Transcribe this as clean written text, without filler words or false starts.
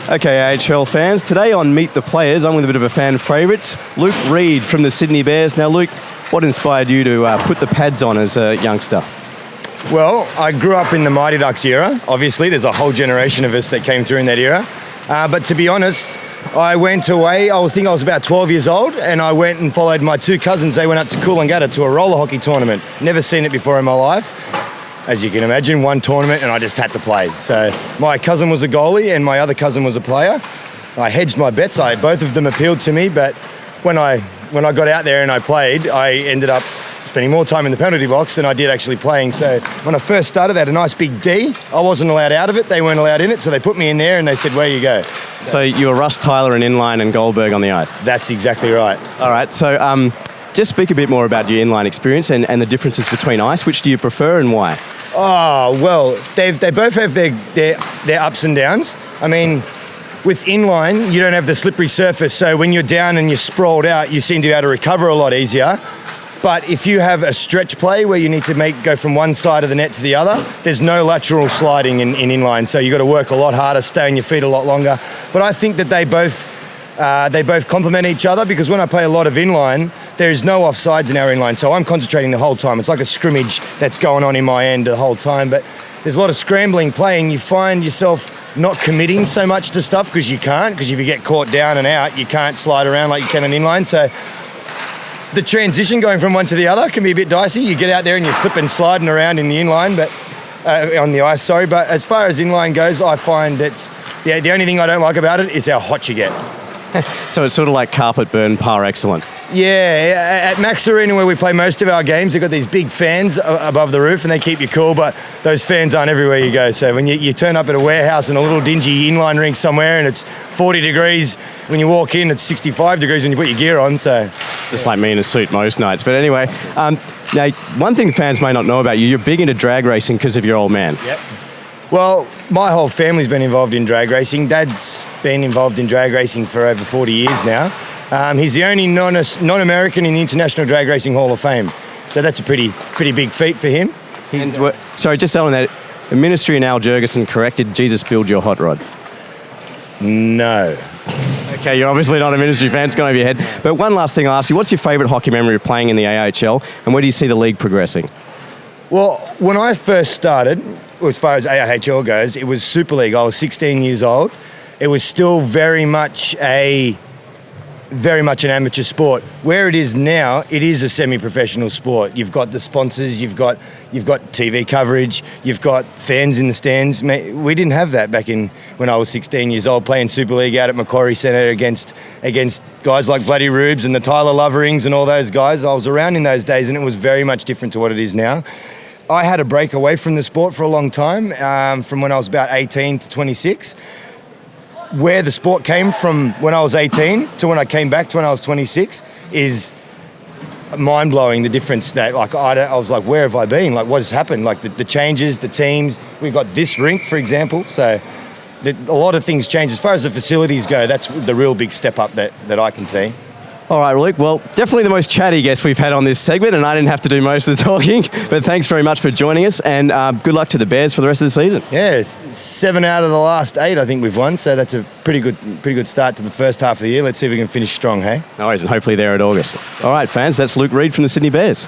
Okay, AIHL fans, today on Meet the Players, I'm with a bit of a fan favourite, Luke Reid from the Sydney Bears. Now, Luke, what inspired you to put the pads on as a youngster? Well, I grew up in the Mighty Ducks era. Obviously, there's a whole generation of us that came through in that era. But to be honest, I went away, I was about 12 years old, and I went and followed my two cousins. They went up to Coolangatta to a roller hockey tournament. Never seen it before in my life. As you can imagine, one tournament and I just had to play. So my cousin was a goalie and my other cousin was a player. I hedged my bets. Both of them appealed to me, but when I got out there and I played, I ended up spending more time in the penalty box than I did actually playing. So when I first started, they had a nice big D. I wasn't allowed out of it. They weren't allowed in it, so they put me in there and they said, where you go. So you were Russ Tyler and inline and Goldberg on the ice? That's exactly right. All right, so just speak a bit more about your inline experience and the differences between ice. Which do you prefer and why? Oh, well, they both have their ups and downs. I mean, with inline, you don't have the slippery surface, so when you're down and you're sprawled out, you seem to be able to recover a lot easier. But if you have a stretch play where you need to go from one side of the net to the other, there's no lateral sliding in inline, so you've got to work a lot harder, stay on your feet a lot longer. But I think that they both complement each other, because when I play a lot of inline, there is no offsides in our inline, so I'm concentrating the whole time. It's like a scrimmage that's going on in my end the whole time, but there's a lot of scrambling playing. You find yourself not committing so much to stuff because you can't, because if you get caught down and out, you can't slide around like you can in inline. So the transition going from one to the other can be a bit dicey. You get out there and you're slipping, sliding around in the inline, but on the ice, sorry. But as far as inline goes, I find that the only thing I don't like about it is how hot you get. So it's sort of like carpet burn par excellent. Yeah, at Max Arena where we play most of our games, they've got these big fans above the roof and they keep you cool, but those fans aren't everywhere you go. So when you turn up at a warehouse in a little dingy inline rink somewhere and it's 40 degrees, when you walk in it's 65 degrees when you put your gear on. So just like me in a suit most nights. But anyway, now one thing fans may not know about you, you're big into drag racing because of your old man. Yep. Well, my whole family's been involved in drag racing. Dad's been involved in drag racing for over 40 years now. He's the only non-American in the International Drag Racing Hall of Fame. So that's a pretty big feat for him. Sorry, just on that, the ministry and Al Jurgensen corrected Jesus build your hot rod. No. Okay, you're obviously not a ministry fan, it's gone over your head. But one last thing I'll ask you, what's your favourite hockey memory of playing in the AIHL and where do you see the league progressing? Well, when I first started, as far as AIHL goes, it was Super League. I was 16 years old. It was still very much an amateur sport. Where it is now, it is a semi-professional sport. You've got the sponsors, you've got TV coverage, you've got fans in the stands. We didn't have that back when I was 16 years old, playing Super League out at Macquarie Centre against guys like Vladdy Rubes and the Tyler Loverings and all those guys. I was around in those days and it was very much different to what it is now. I had a break away from the sport for a long time, from when I was about 18 to 26. Where the sport came from when I was 18 to when I came back to when I was 26 is mind-blowing, the difference that, I was like, where have I been? Like, what has happened? Like, the changes, the teams. We've got this rink, for example, so a lot of things change. As far as the facilities go, that's the real big step up that I can see. All right, Luke. Well, definitely the most chatty guest we've had on this segment, and I didn't have to do most of the talking. But thanks very much for joining us, and good luck to the Bears for the rest of the season. Yes, 7 out of the last 8, I think we've won. So that's a pretty good start to the first half of the year. Let's see if we can finish strong, hey? No worries, and hopefully there at August. All right, fans. That's Luke Reid from the Sydney Bears.